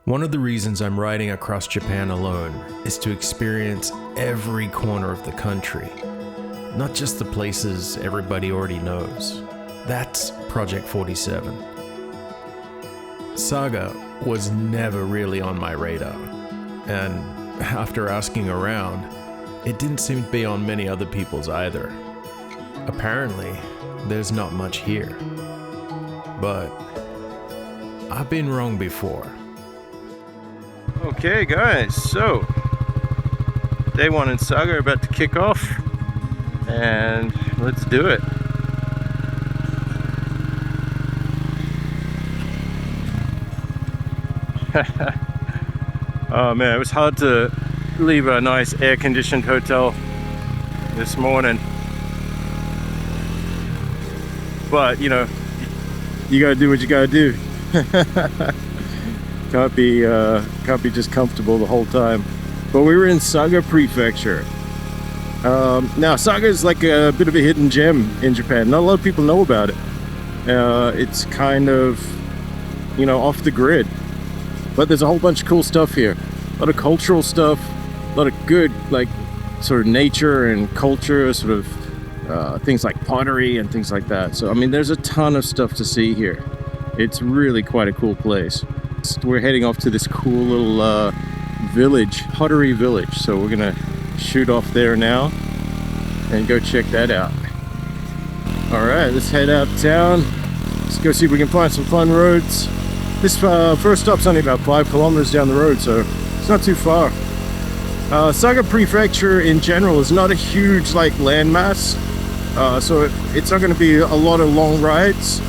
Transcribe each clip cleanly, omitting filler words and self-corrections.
One of the reasons I'm riding across Japan alone is to experience every corner of the country, not just the places everybody already knows. That's Project 47. Saga was never really on my radar, and after asking around, it didn't seem to be on many other people's either. Apparently, there's not much here. But I've been wrong before. Okay guys, so day one in Saga about to kick off, and let's do it. Oh man, it was hard to leave a nice air-conditioned hotel this morning, but you know, you gotta do what you gotta do. Can't be just comfortable the whole time. But we were in Saga Prefecture. Now Saga is like a bit of a hidden gem in Japan. Not a lot of people know about it. It's kind of, you know, off the grid. But there's a whole bunch of cool stuff here. A lot of cultural stuff, a lot of good, like, sort of nature and culture, sort of things like pottery and things like that. So, I mean, there's a ton of stuff to see here. It's really quite a cool place. We're heading off to this cool little village, pottery village. So we're gonna shoot off there now and go check that out. All right, let's head out of town. Let's go see if we can find some fun roads. This first stop's only about 5 kilometers down the road, so it's not too far. Saga Prefecture in general is not a huge like landmass, so it's not going to be a lot of long rides.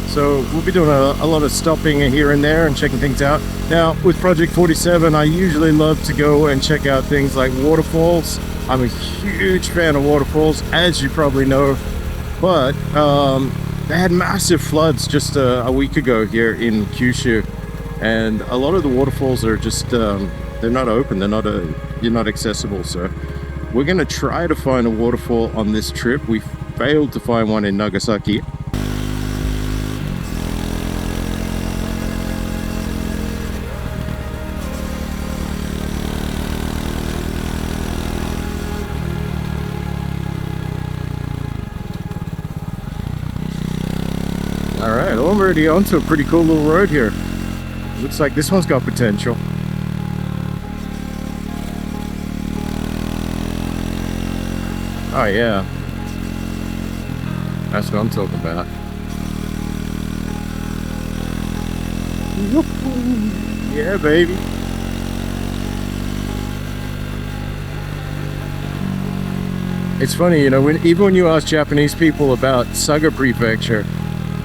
So we'll be doing a lot of stopping here and there and checking things out. Now with Project 47, I usually love to go and check out things like waterfalls. I'm a huge fan of waterfalls, as you probably know, but they had massive floods just a week ago here in Kyushu, and a lot of the waterfalls are just they're not open, you're not accessible. So we're gonna try to find a waterfall on this trip. We failed to find one in Nagasaki. Alright, well, I'm already onto a pretty cool little road here. Looks like this one's got potential. Oh yeah. That's what I'm talking about. Yeah, baby. It's funny, you know, even when you ask Japanese people about Saga Prefecture,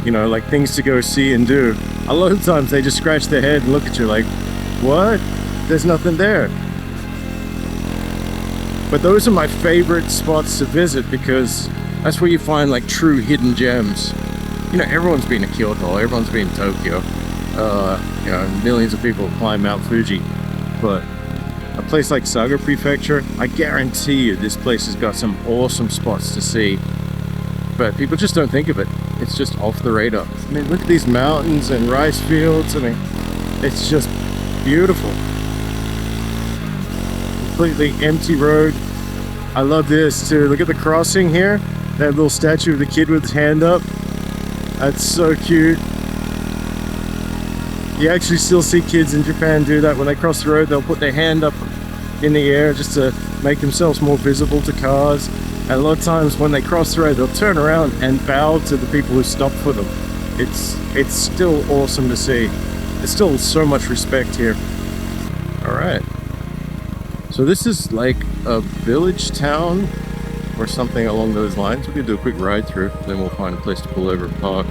you know, like things to go see and do, a lot of times they just scratch their head and look at you like, what? There's nothing there. But those are my favorite spots to visit, because that's where you find like true hidden gems. You know, everyone's been to Kyoto, everyone's been to Tokyo. You know, millions of people climb Mount Fuji. But a place like Saga Prefecture, I guarantee you this place has got some awesome spots to see. But people just don't think of it. It's just off the radar. I mean, look at these mountains and rice fields. I mean, it's just beautiful. Completely empty road. I love this too. Look at the crossing here. That little statue of the kid with his hand up. That's so cute. You actually still see kids in Japan do that. When they cross the road, they'll put their hand up in the air just to make themselves more visible to cars. And a lot of times when they cross the road, they'll turn around and bow to the people who stopped for them. It's still awesome to see. There's still so much respect here. All right. So this is like a village town or something along those lines. We're gonna do a quick ride through, then we'll find a place to pull over and park.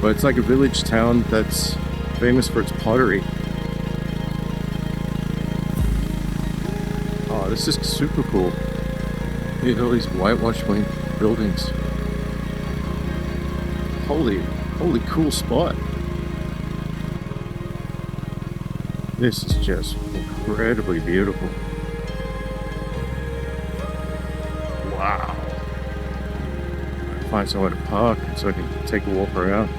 But it's like a village town that's famous for its pottery. Oh, this is super cool. Look at all these whitewashed buildings. Holy cool spot. This is just incredibly beautiful. Wow. I'll find somewhere to park so I can take a walk around.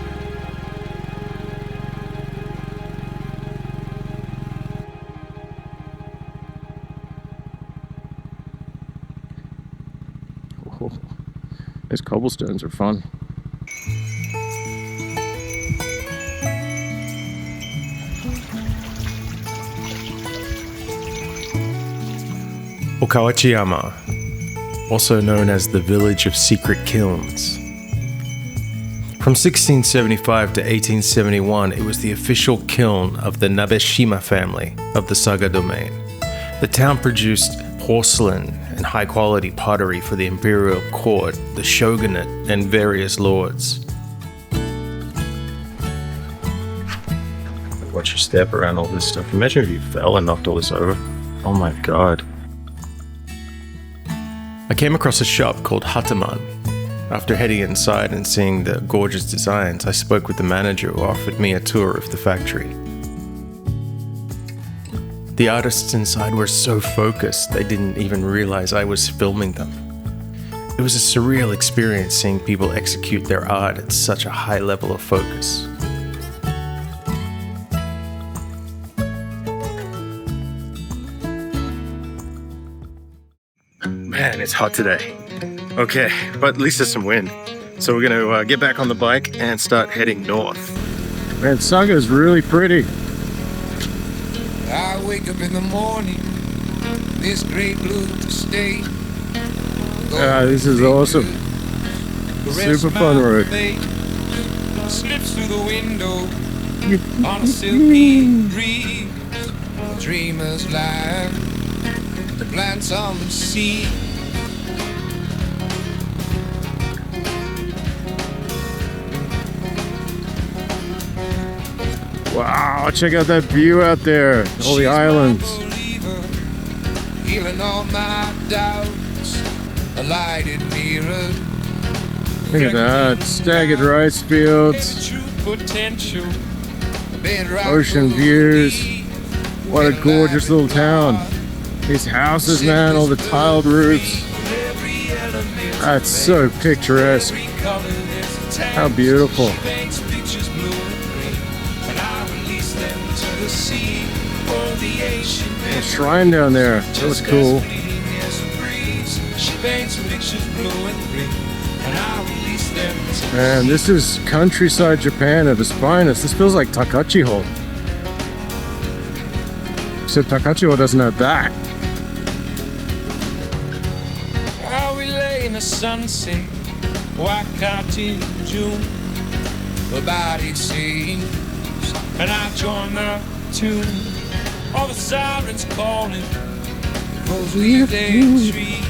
These cobblestones are fun. Okawachiyama, also known as the Village of Secret Kilns. From 1675 to 1871, it was the official kiln of the Nabeshima family of the Saga domain. The town produced porcelain and high-quality pottery for the imperial court, the shogunate, and various lords. Watch you step around all this stuff. Imagine if you fell and knocked all this over. Oh my god. I came across a shop called Hataman. After heading inside and seeing the gorgeous designs, I spoke with the manager who offered me a tour of the factory. The artists inside were so focused, they didn't even realize I was filming them. It was a surreal experience seeing people execute their art at such a high level of focus. Man, it's hot today. Okay, but at least there's some wind. So we're gonna get back on the bike and start heading north. Man, Saga is really pretty. I wake up in the morning, this great blue state. This is awesome. Super fun road. Slips through the window on a silky breeze. Dreamer's life, the plants on the sea. Wow, check out that view out there. All the islands. Healing all my doubts, a lighted mirror. Look at that. Staggered rice fields. Ocean views. What a gorgeous little town. These houses, man, all the tiled roofs. That's so picturesque. How beautiful. A shrine down there. That was cool. Man, this is countryside Japan at its finest. This feels like Takachiho. Except Takachiho doesn't have that. While we lay in the sunset, white cotton June, the body sings, and I join the tune. All the sirens calling, those leaves and trees.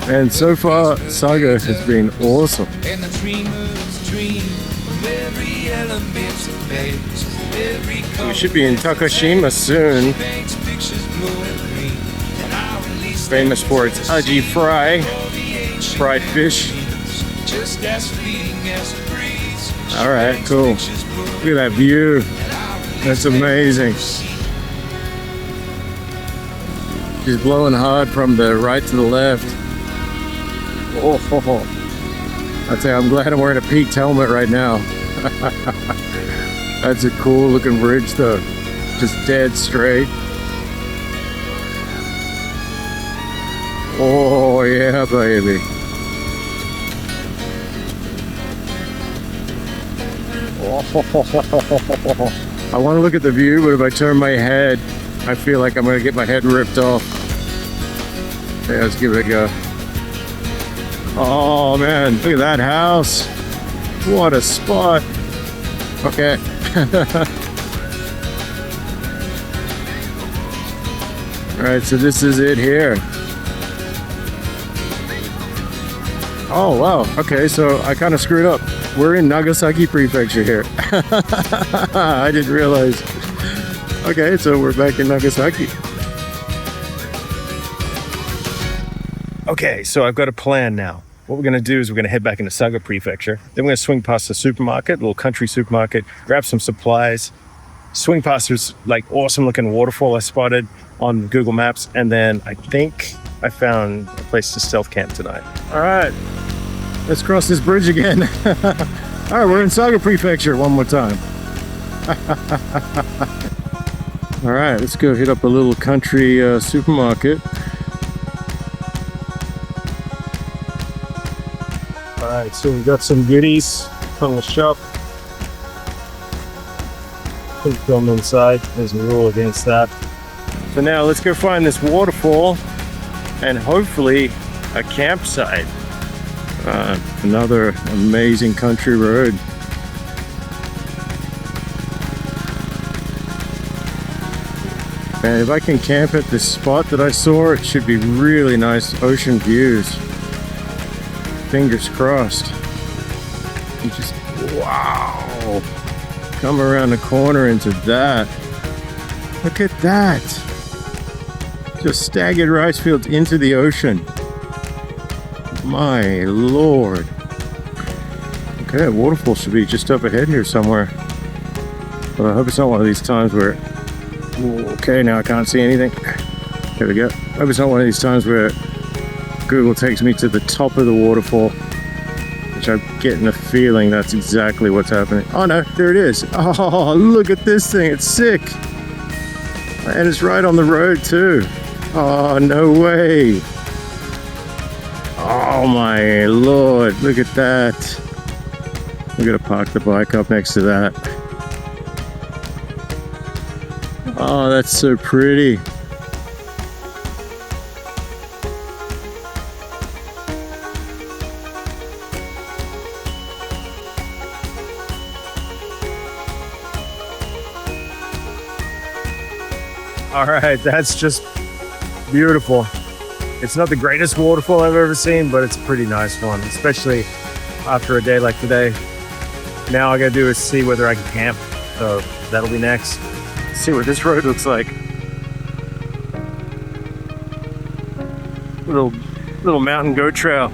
And so far, Saga has been awesome. And the dreamers dream of every element of space. We should be in Takashima soon. Famous for its aji fry, fried fish. Alright, cool. Look at that view. That's amazing. She's blowing hard from the right to the left. Oh, I'd say I'm glad I'm wearing a peaked helmet right now. That's a cool looking bridge though. Just dead straight. Oh yeah, baby. I want to look at the view, but if I turn my head, I feel like I'm going to get my head ripped off. Okay, let's give it a go. Oh man, look at that house. What a spot. Okay. Alright, so this is it here. Oh wow, okay, so I kind of screwed up. We're in Nagasaki Prefecture here. I didn't realize. Okay, so we're back in Nagasaki. Okay, so I've got a plan now. What we're going to do is we're going to head back into Saga Prefecture. Then we're going to swing past the supermarket, little country supermarket, grab some supplies, swing past this like awesome looking waterfall I spotted on Google Maps, and then I think I found a place to stealth camp tonight. All right, let's cross this bridge again. All right, we're in Saga Prefecture one more time. All right, let's go hit up a little country supermarket. Alright, so we got some goodies from the shop. Couldn't film inside, there's a rule against that. So now let's go find this waterfall and hopefully a campsite. Another amazing country road. And if I can camp at this spot that I saw, it should be really nice ocean views. Fingers crossed. You just, wow. Come around the corner into that. Look at that. Just staggered rice fields into the ocean. My lord. Okay, a waterfall should be just up ahead here somewhere. But I hope it's not one of these times where... Okay, now I can't see anything. There we go. I hope it's not one of these times where Google takes me to the top of the waterfall, which I'm getting a feeling that's exactly what's happening. Oh no, there it is. Oh, look at this thing. It's sick. And it's right on the road too. Oh, no way. Oh my lord, look at that. I'm gonna park the bike up next to that. Oh, that's so pretty. All right, that's just beautiful. It's not the greatest waterfall I've ever seen, but it's a pretty nice one, especially after a day like today. Now all I gotta do is see whether I can camp, so that'll be next. See what this road looks like. Little mountain goat trail.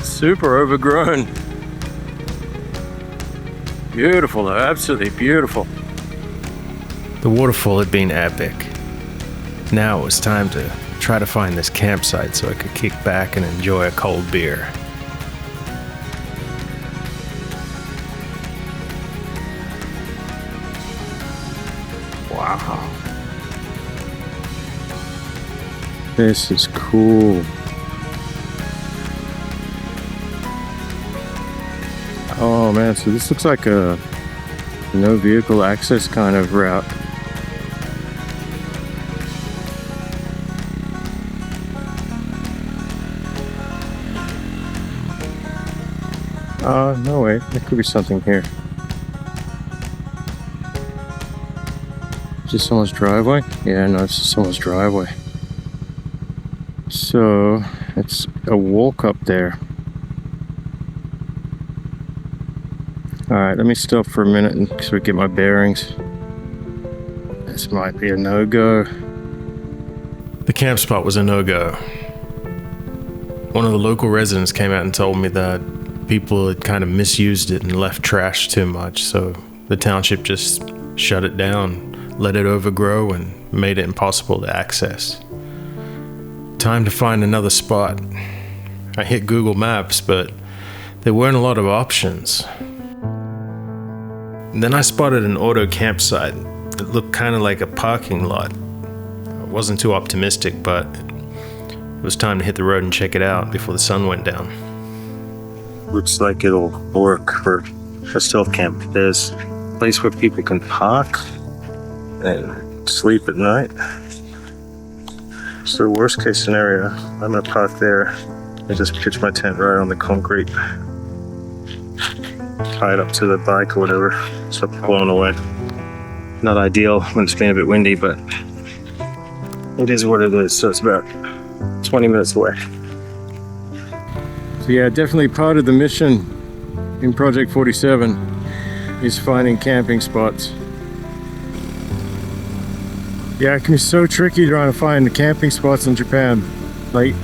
Super overgrown. Beautiful, though, absolutely beautiful. The waterfall had been epic. Now it was time to try to find this campsite so I could kick back and enjoy a cold beer. Wow. This is cool. Oh man, so this looks like a no vehicle access kind of route. No wait, there could be something here. Is this someone's driveway? Yeah, no, it's just someone's driveway. So, it's a walk up there. Alright, let me stop for a minute and so we get my bearings. This might be a no-go. The camp spot was a no-go. One of the local residents came out and told me that people had kind of misused it and left trash too much, so the township just shut it down, let it overgrow, and made it impossible to access. Time to find another spot. I hit Google Maps, but there weren't a lot of options. And then I spotted an auto campsite that looked kind of like a parking lot. I wasn't too optimistic, but it was time to hit the road and check it out before the sun went down. Looks like it'll work for a stealth camp. There's a place where people can park and sleep at night. So worst case scenario, I'm gonna park there and just pitch my tent right on the concrete. Tie it up to the bike or whatever, so it's blown away. Not ideal when it's been a bit windy, but it is what it is. So it's about 20 minutes away. So yeah, definitely part of the mission in Project 47 is finding camping spots. Yeah, it can be so tricky trying to find the camping spots in Japan. Like,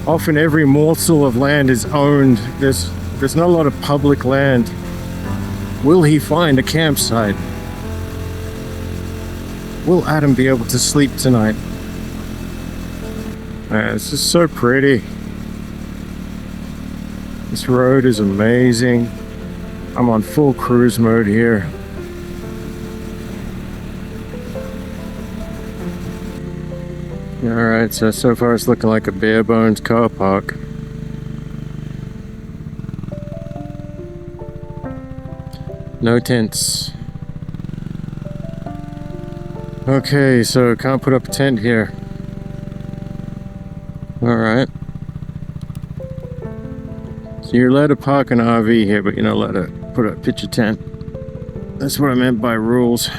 often every morsel of land is owned. There's not a lot of public land. Will he find a campsite? Will Adam be able to sleep tonight? Man, this is so pretty. This road is amazing. I'm on full cruise mode here. Alright, so far it's looking like a bare bones car park. No tents. Okay, so can't put up a tent here. Alright. So you're allowed to park an RV here, but you're not allowed to put up a picture tent. That's what I meant by rules.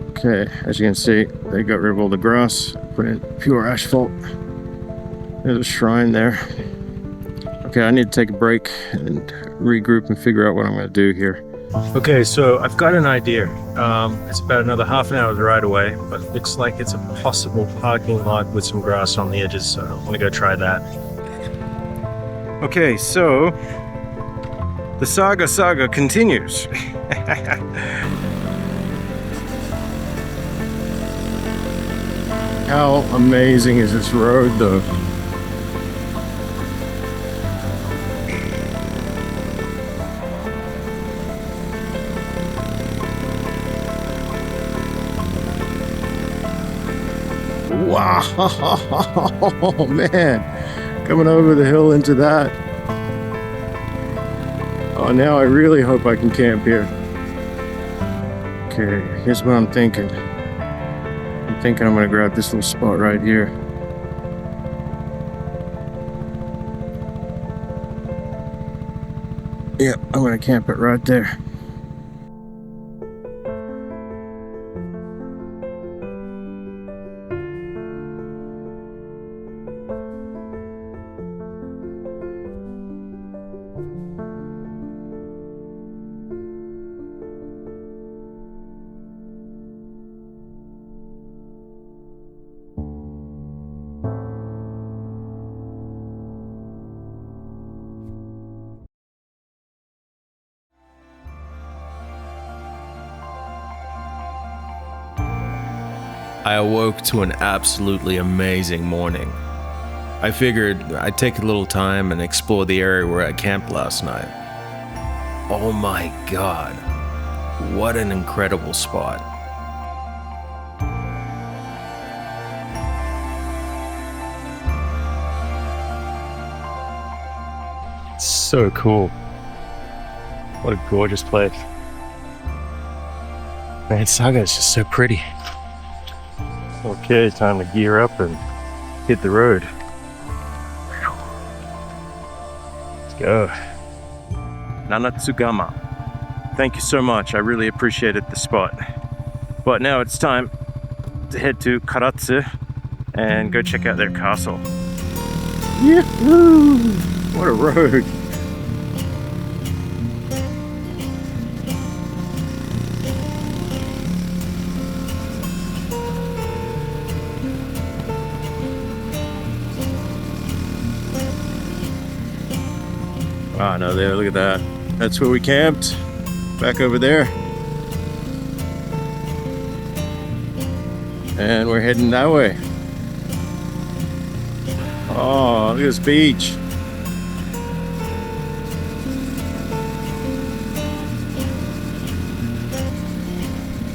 Okay, as you can see, they got rid of all the grass, put in pure asphalt. There's a shrine there. Okay, I need to take a break and regroup and figure out what I'm going to do here. Okay, so I've got an idea. It's about another half an hour's ride away, but it looks like it's a possible parking lot with some grass on the edges, so I'm going to go try that. Okay, so the saga continues. How amazing is this road, though? Wow, man, coming over the hill into that. Oh, now I really hope I can camp here. Okay, here's what I'm thinking. I'm thinking I'm gonna grab this little spot right here. Yep, I'm gonna camp it right there. I awoke to an absolutely amazing morning. I figured I'd take a little time and explore the area where I camped last night. Oh my god, what an incredible spot. So cool. What a gorgeous place. Man, Saga is just so pretty. Okay, time to gear up and hit the road. Let's go. Nanatsugama. Thank you so much. I really appreciated the spot. But now it's time to head to Karatsu and go check out their castle. Yahoo! What a road. Ah, no, there, look at that. That's where we camped. Back over there. And we're heading that way. Oh, look at this beach.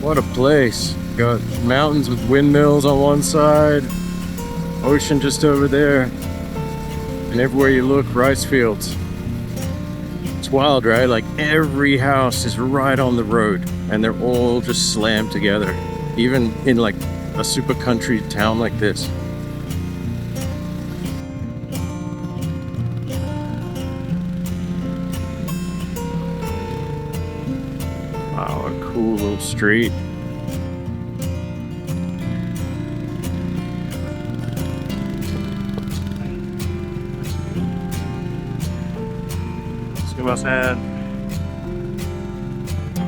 What a place. Got mountains with windmills on one side, ocean just over there, and everywhere you look, rice fields. It's wild, right? Like every house is right on the road and they're all just slammed together, even in like a super country town like this. Wow, what a cool little street.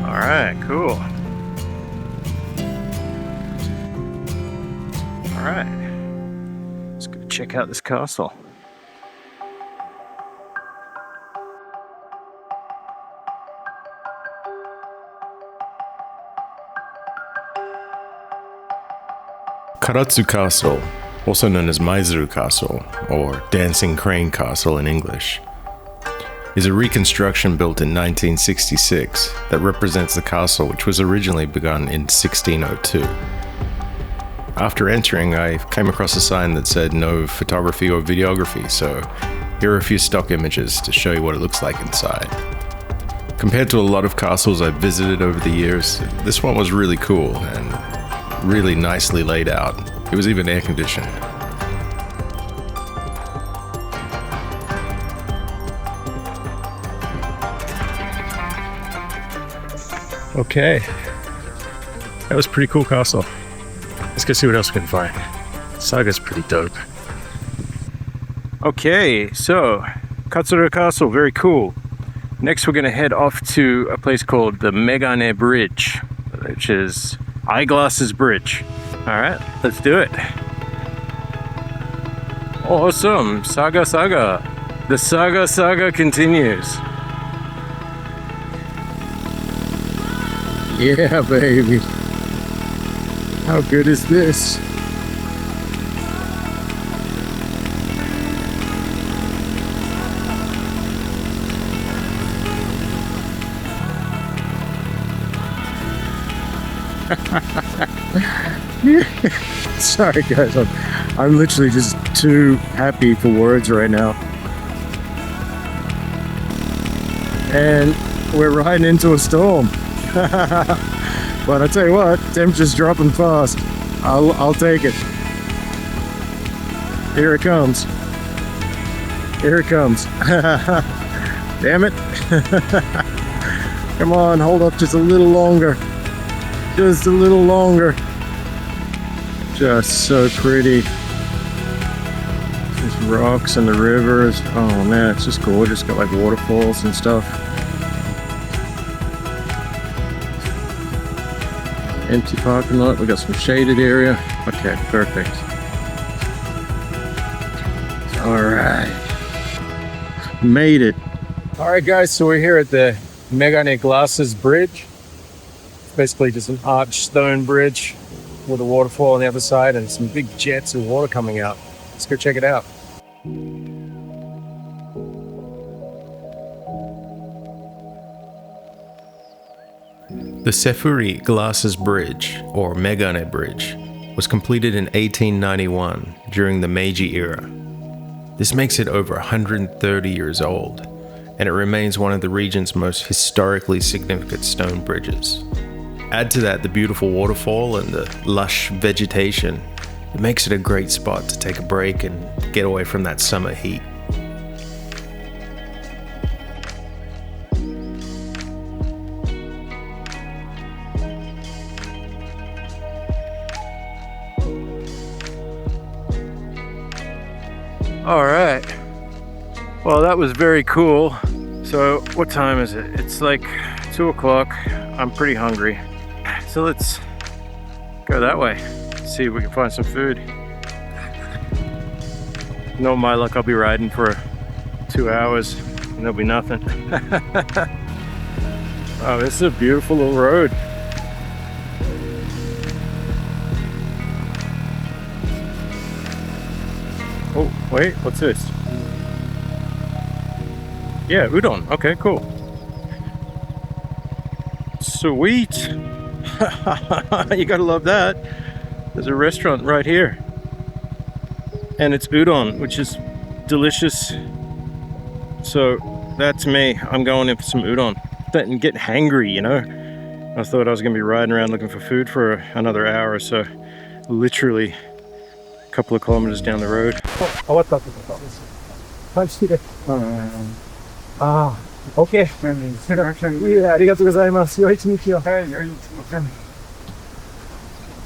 Alright, cool. Alright. Let's go check out this castle. Karatsu Castle, also known as Maizuru Castle, or Dancing Crane Castle in English. is a reconstruction built in 1966 that represents the castle, which was originally begun in 1602. After entering, I came across a sign that said no photography or videography, so here are a few stock images to show you what it looks like inside. Compared to a lot of castles I've visited over the years, this one was really cool and really nicely laid out. It was even air conditioned. Okay, that was a pretty cool castle. Let's go see what else we can find. Saga's pretty dope. Okay, so Katsura Castle, very cool. Next we're gonna head off to a place called the Megane Bridge, which is Eyeglasses Bridge. All right, let's do it. Awesome, Saga. The Saga continues. Yeah, baby. How good is this? Sorry guys, I'm literally just too happy for words right now. And we're riding into a storm. But I tell you what, temperature's dropping fast. I'll take it. Here it comes. Here it comes. Damn it. Come on, hold up just a little longer. Just a little longer. Just so pretty. These rocks and the rivers. Oh man, it's just gorgeous. Got like waterfalls and stuff. Empty parking lot. We got some shaded area. Okay, perfect. All right. Made it. All right, guys. So we're here at the Megane Glasses Bridge. Basically just an arched stone bridge with a waterfall on the other side and some big jets of water coming out. Let's go check it out. The Sefuri Glasses Bridge, or Megane Bridge, was completed in 1891 during the Meiji era. This makes it over 130 years old, and it remains one of the region's most historically significant stone bridges. Add to that the beautiful waterfall and the lush vegetation, it makes it a great spot to take a break and get away from that summer heat. All right. Well, that was very cool. So what time is it? It's like 2 o'clock. I'm pretty hungry. So let's go that way. See if we can find some food. Not my luck, I'll be riding for 2 hours and there'll be nothing. Oh, this is a beautiful little road. Oh, wait, what's this? Yeah, udon. Okay, cool. Sweet. You gotta love that. There's a restaurant right here. And it's udon, which is delicious. So that's me. I'm going in for some udon. And getting hangry, you know. I thought I was gonna be riding around looking for food for another hour or so. Literally a couple of kilometers down the road. Oh, okay.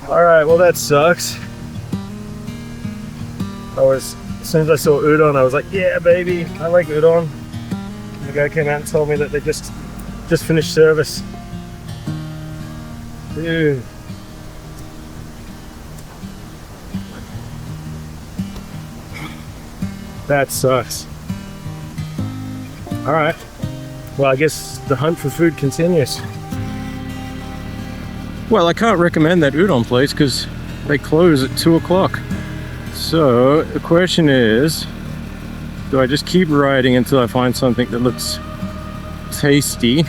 Alright, well that sucks. As soon as I saw udon, I was like, yeah baby, I like udon. And the guy came out and told me that they just finished service. Dude. That sucks. Alright. Well, I guess the hunt for food continues. Well, I can't recommend that udon place because they close at 2 o'clock. So the question is, Do I just keep riding until I find something that looks tasty,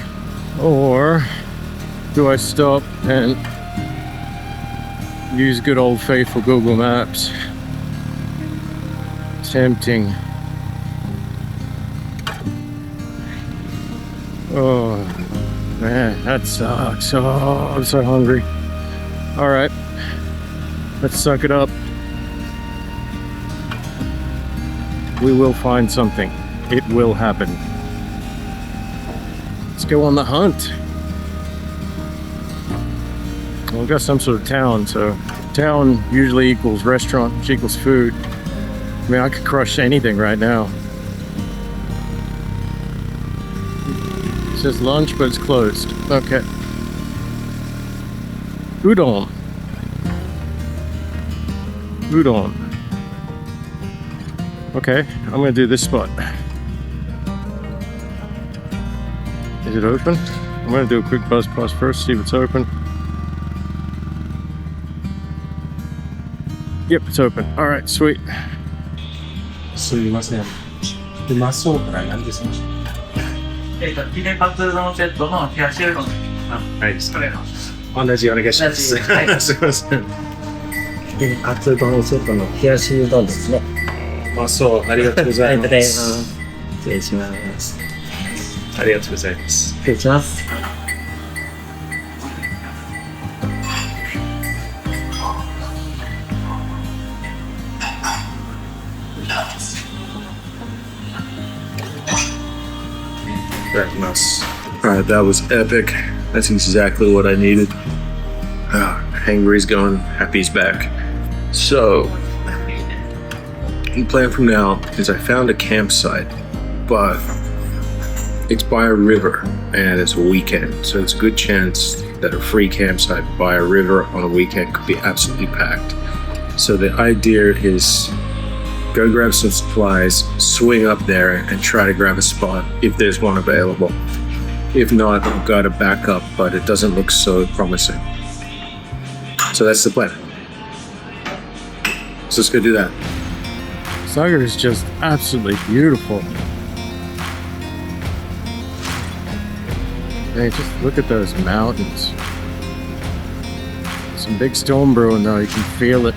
or do I stop and use good old faithful Google Maps? Tempting. Oh man, that sucks. Oh, I'm so hungry. All right, let's suck it up. We will find something. It will happen. Let's go on the hunt. Well, we've got some sort of town, so town usually equals restaurant, which equals food. I mean, I could crush anything right now. It says lunch, but it's closed. Okay. Udon. Udon. Okay, I'm gonna do this spot. Is it open? I'm gonna do a quick buzz pass first, see if it's open. Yep, it's open. All right, sweet. すみません。で、真っ青から何ですか？ヒレカツ丼セットの冷やしうどん。はい。それの。同じお願いします。はい。すみません。カツ丼セットの冷やしうどんですね。真っ青、ありがとうございます。失礼します。ありがとうございます。失礼します。Alright, that was epic. That's exactly what I needed. Hangry's gone, happy's back. So, the plan from now is I found a campsite, but it's by a river and it's a weekend, so it's a good chance that a free campsite by a river on a weekend could be absolutely packed. So the idea is go grab some supplies, swing up there, and try to grab a spot if there's one available. If not, I've got to back up, but it doesn't look so promising. So that's the plan. So let's go do that. Saga is just absolutely beautiful. Hey, just look at those mountains. Some big storm brewing though, you can feel it.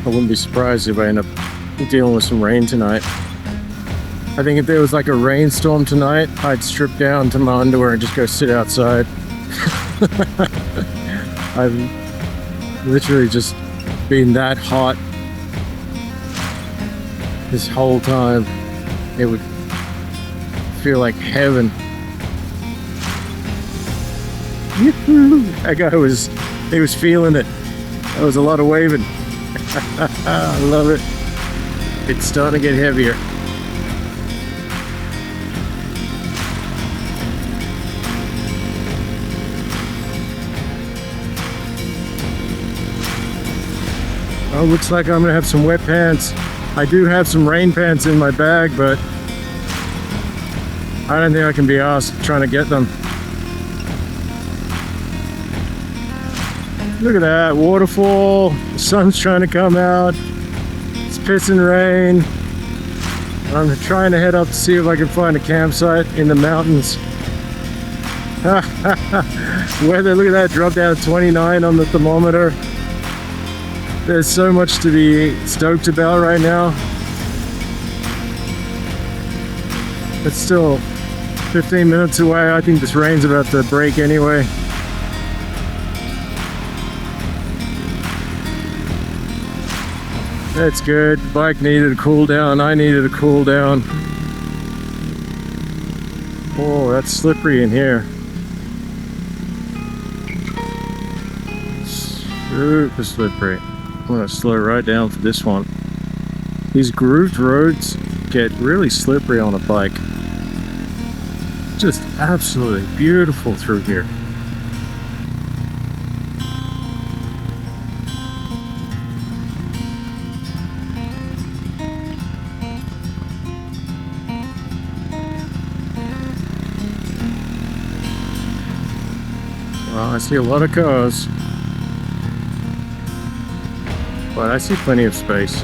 I wouldn't be surprised if I end up dealing with some rain tonight. I think if there was like a rainstorm tonight, I'd strip down to my underwear and just go sit outside. I've literally just been that hot this whole time. It would feel like heaven. That guy he was feeling it. That was a lot of waving. I love it. It's starting to get heavier. Oh, looks like I'm gonna have some wet pants. I do have some rain pants in my bag, but I don't think I can be asked trying to get them. Look at that, waterfall. The sun's trying to come out. It's pissing rain. I'm trying to head up to see if I can find a campsite in the mountains. Weather, look at that, dropped down to 29 on the thermometer. There's so much to be stoked about right now. It's still 15 minutes away. I think this rain's about to break anyway. That's good. Bike needed a cool down. I needed a cool down. Oh, that's slippery in here. Super slippery. I'm gonna slow right down for this one. These grooved roads get really slippery on a bike. Just absolutely beautiful through here. Well, I see a lot of cars, but I see plenty of space.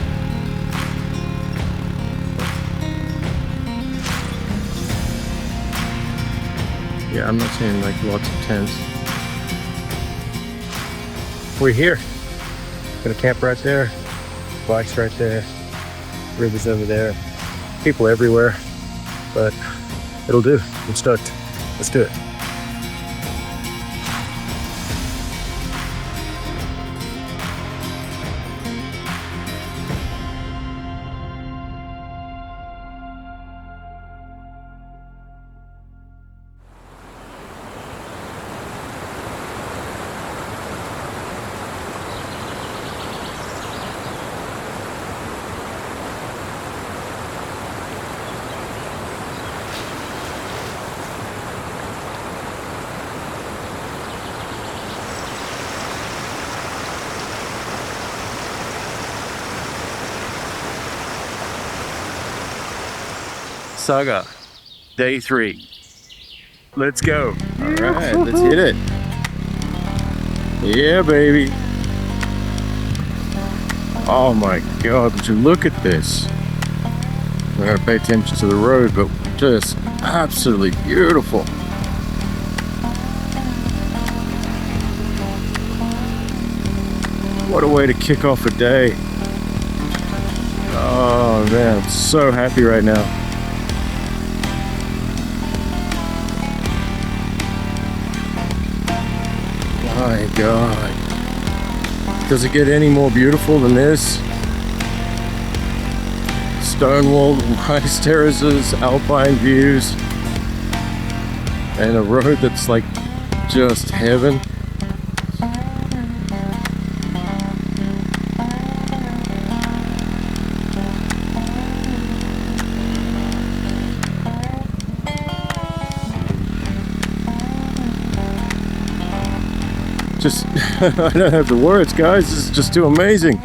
Yeah, I'm not seeing like lots of tents. We're here. Gonna camp right there. Bikes right there. River's over there. People everywhere. But it'll do. I'm stoked. Let's do it. Saga, day 3. Let's go. All right, let's hit it. Yeah, baby. Oh my God, would you look at this? I gotta pay attention to the road, but just absolutely beautiful. What a way to kick off a day. Oh man, I'm so happy right now. My God. Does it get any more beautiful than this? Stone-walled rice terraces, alpine views, and a road that's like just heaven. Just, I don't have the words, guys. This is just too amazing.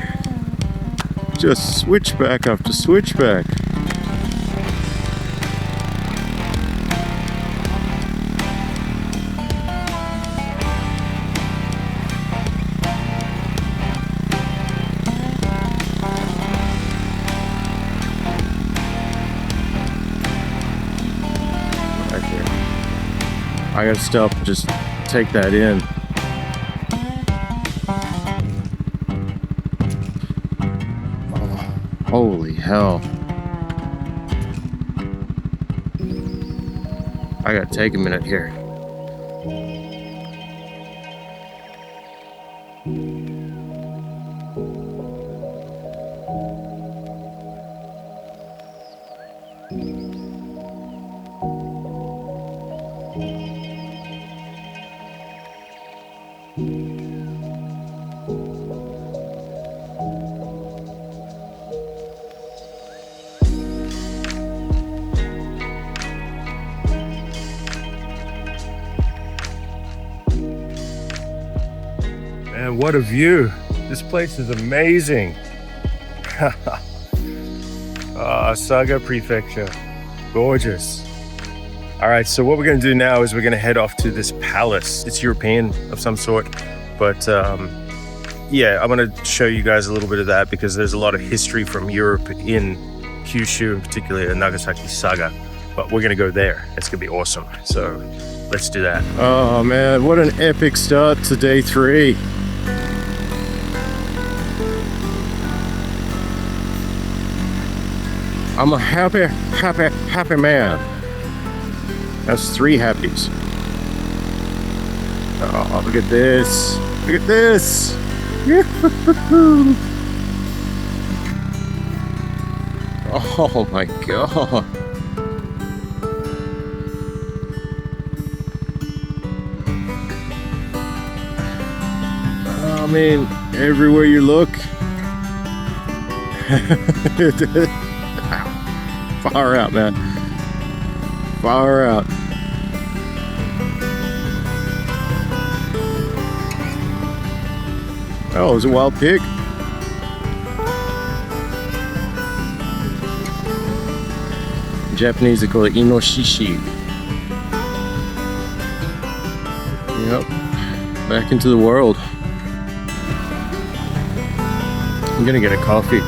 Just switchback after switchback. Right there. I gotta stop and just take that in. Holy hell. I gotta take a minute here. Man, what a view. This place is amazing. Saga Prefecture. Gorgeous. All right, so what we're gonna do now is we're gonna head off to this palace. It's European of some sort, but yeah, I wanna show you guys a little bit of that because there's a lot of history from Europe in Kyushu, in particular in Nagasaki Saga, but we're gonna go there. It's gonna be awesome. So let's do that. Oh man, what an epic start to day 3. I'm a happy man. That's 3 happies. Oh, look at this. Look at this. Oh my God. I mean, everywhere you look. Far out, man. Far out. Oh, it was a wild pig. In Japanese, they call it inoshishi. Yep. Back into the world. I'm gonna get a coffee.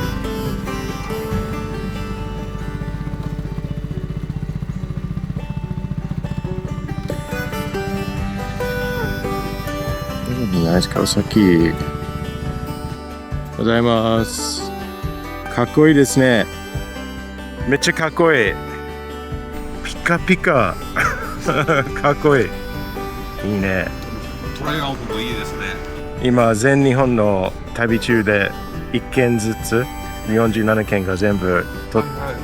ナイス川崎。ございます。かっこいいですね。めっちゃかっこいい。ピカピカ。かっこいい。いいね。トライアウトもいいですね。今全日本の旅中で1軒ずつ47軒が全部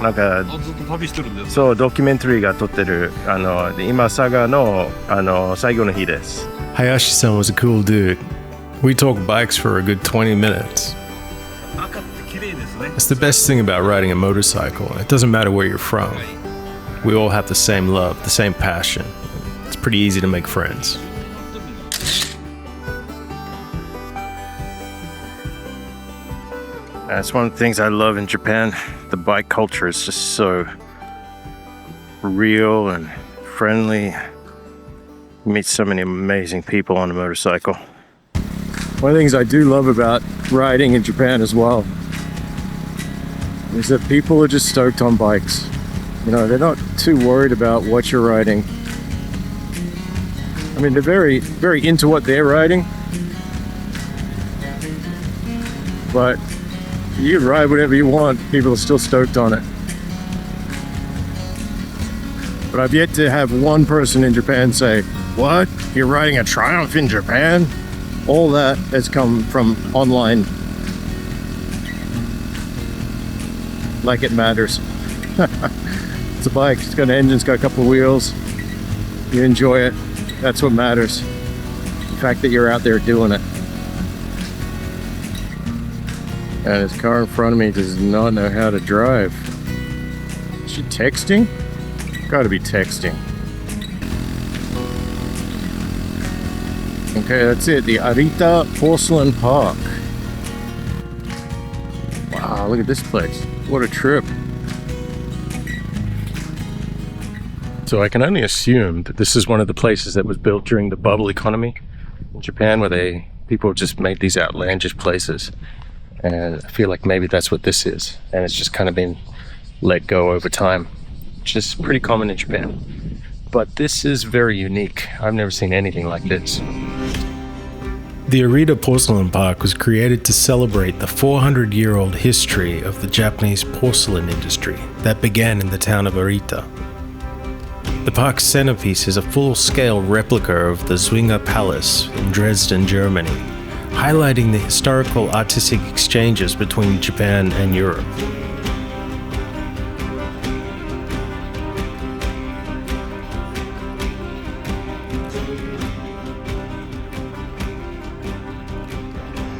なんかずっと旅してるんです。そうドキュメンタリーが撮ってる今佐賀の最後の日です。 Hayashi-san was a cool dude. We talked bikes for a good 20 minutes. 赤って綺麗ですね。 It's the best thing about riding a motorcycle. It doesn't matter where you're from. We all have the same love, the same passion. It's pretty easy to make friends. That's one of the things I love in Japan. The bike culture is just so real and friendly. You meet so many amazing people on a motorcycle. One of the things I do love about riding in Japan as well is that people are just stoked on bikes. You know, they're not too worried about what you're riding. I mean, they're very, very into what they're riding. But you can ride whatever you want, people are still stoked on it. But I've yet to have one person in Japan say, "What? You're riding a Triumph in Japan?" All that has come from online. Like it matters. It's a bike, it's got an engine, it's got a couple of wheels. You enjoy it, that's what matters. The fact that you're out there doing it. And this car in front of me does not know how to drive. Is she texting? Gotta be texting. Okay, that's it. The Arita Porcelain Park. Wow, look at this place. What a trip. So I can only assume that this is one of the places that was built during the bubble economy in Japan, where people just made these outlandish places. And I feel like maybe that's what this is. And it's just kind of been let go over time, which is pretty common in Japan. But this is very unique. I've never seen anything like this. The Arita Porcelain Park was created to celebrate the 400-year-old history of the Japanese porcelain industry that began in the town of Arita. The park's centerpiece is a full-scale replica of the Zwinger Palace in Dresden, Germany, highlighting the historical artistic exchanges between Japan and Europe.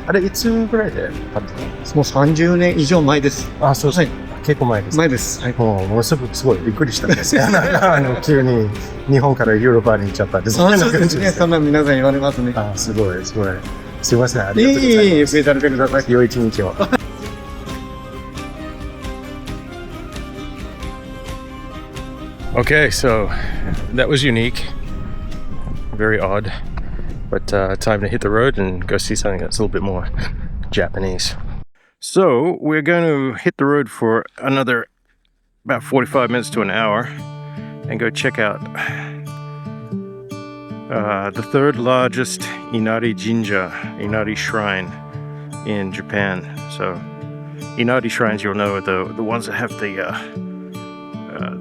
Iいつぐらいで買ったの？もう30年以上前です。あ、そうですね。結構前です。前です。はい。もうすごいびっくりしたんですよ。急に日本からヨーロッパに行っちゃったんです。そうですね。そんな皆さん言われますね。あ、すごい。すいません。ありがとうございます。いい、増えたらください。良い一日を。Okay, so that was unique. Very odd. But time to hit the road and go see something that's a little bit more Japanese. So we're going to hit the road for another about 45 minutes to an hour and go check out the third largest Inari Jinja, Inari Shrine in Japan. So Inari shrines, you'll know, are the ones that have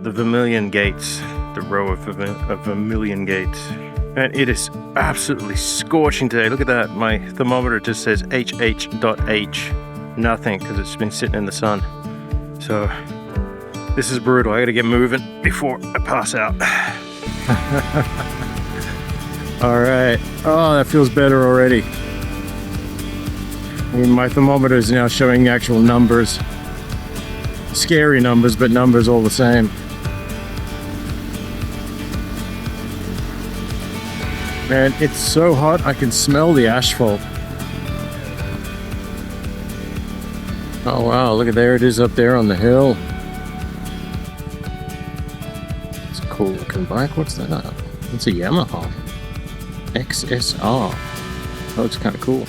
the vermilion gates, the row of vermilion gates. And it is absolutely scorching today. Look at that. My thermometer just says HH.H. Nothing, because it's been sitting in the sun. So this is brutal. I gotta get moving before I pass out. All right. Oh, that feels better already. I mean, my thermometer is now showing actual numbers. Scary numbers, but numbers all the same. Man, it's so hot, I can smell the asphalt. Oh wow, look at there it is up there on the hill. It's a cool looking bike. What's that? It's a Yamaha XSR. Oh, it's kind of cool.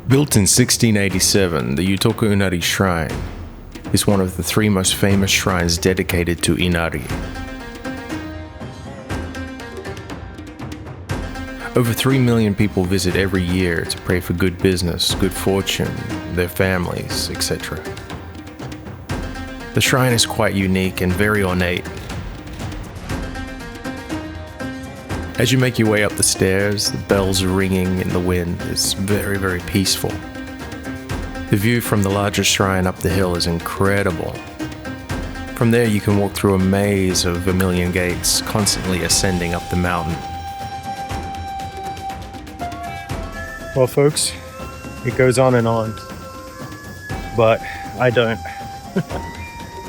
Built in 1687, the Yutoku Inari Shrine is one of the 3 most famous shrines dedicated to Inari. Over 3 million people visit every year to pray for good business, good fortune, their families, etc. The shrine is quite unique and very ornate. As you make your way up the stairs, the bells ringing in the wind is very, very peaceful. The view from the larger shrine up the hill is incredible. From there you can walk through a maze of vermilion gates, constantly ascending up the mountain. Well, folks, it goes on and on, but I don't.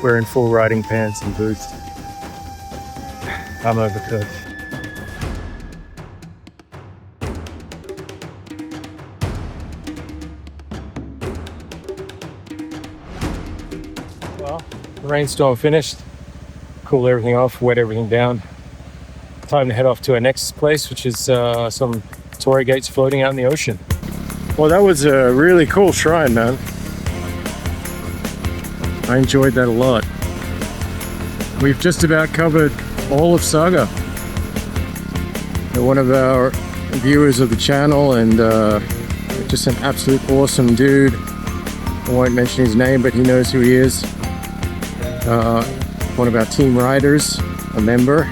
We're in full riding pants and boots. I'm overcooked. Well, the rainstorm finished. Cool everything off, wet everything down. Time to head off to our next place, which is some torii gates floating out in the ocean. Well, that was a really cool shrine, man. I enjoyed that a lot. We've just about covered all of Saga. One of our viewers of the channel, and just an absolute awesome dude. I won't mention his name, but he knows who he is. One of our team riders, a member.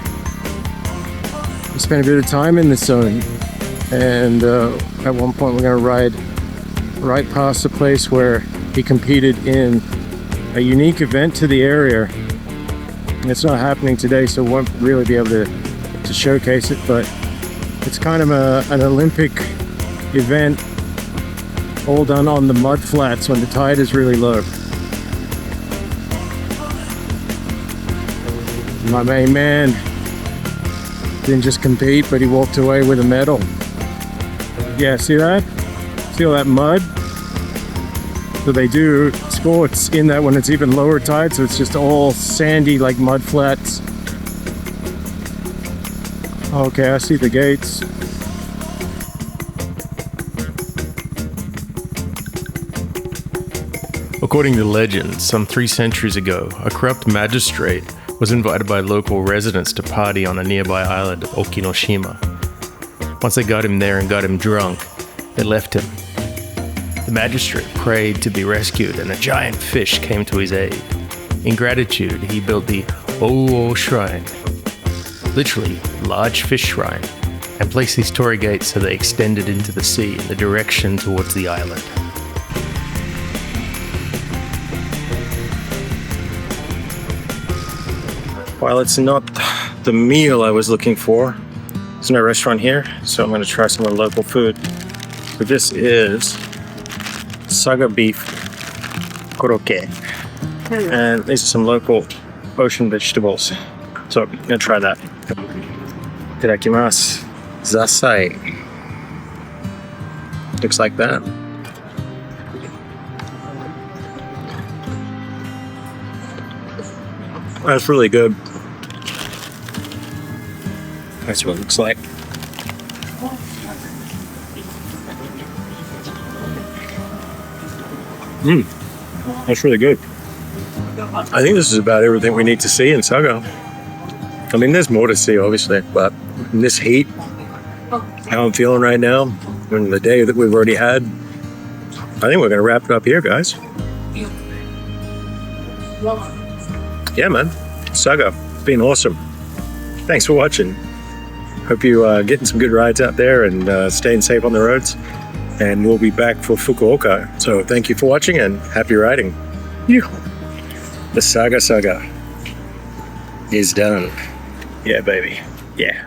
We spent a bit of time in this zone, and at one point we're going to ride right past the place where he competed in a unique event to the area. It's not happening today, so we won't really be able to showcase it, but it's kind of an Olympic event, all done on the mud flats when the tide is really low. My main man didn't just compete, but he walked away with a medal. Yeah, see that? See all that mud? So they do sports in that when it's even lower tide, so it's just all sandy like mud flats. Okay, I see the gates. According to legend, some 3 centuries ago, a corrupt magistrate was invited by local residents to party on a nearby island of Okinoshima. Once they got him there and got him drunk, they left him. The magistrate prayed to be rescued, and a giant fish came to his aid. In gratitude, he built the Oo Shrine, literally large fish shrine, and placed these torii gates so they extended into the sea in the direction towards the island. While it's not the meal I was looking for, there's no restaurant here, so I'm going to try some more local food. But this is Saga beef korokke, and these are some local ocean vegetables. So I'm going to try that. Itadakimasu. Zasai. Looks like that. That's really good. That's what it looks like. That's really good. I think this is about everything we need to see in Saga. I mean, there's more to see, obviously, but in this heat, how I'm feeling right now, and the day that we've already had, I think we're going to wrap it up here, guys. Yeah, man. Saga, it's been awesome. Thanks for watching. Hope you are getting some good rides out there and staying safe on the roads. And we'll be back for Fukuoka. So thank you for watching and happy riding. The Saga is done. Yeah, baby. Yeah.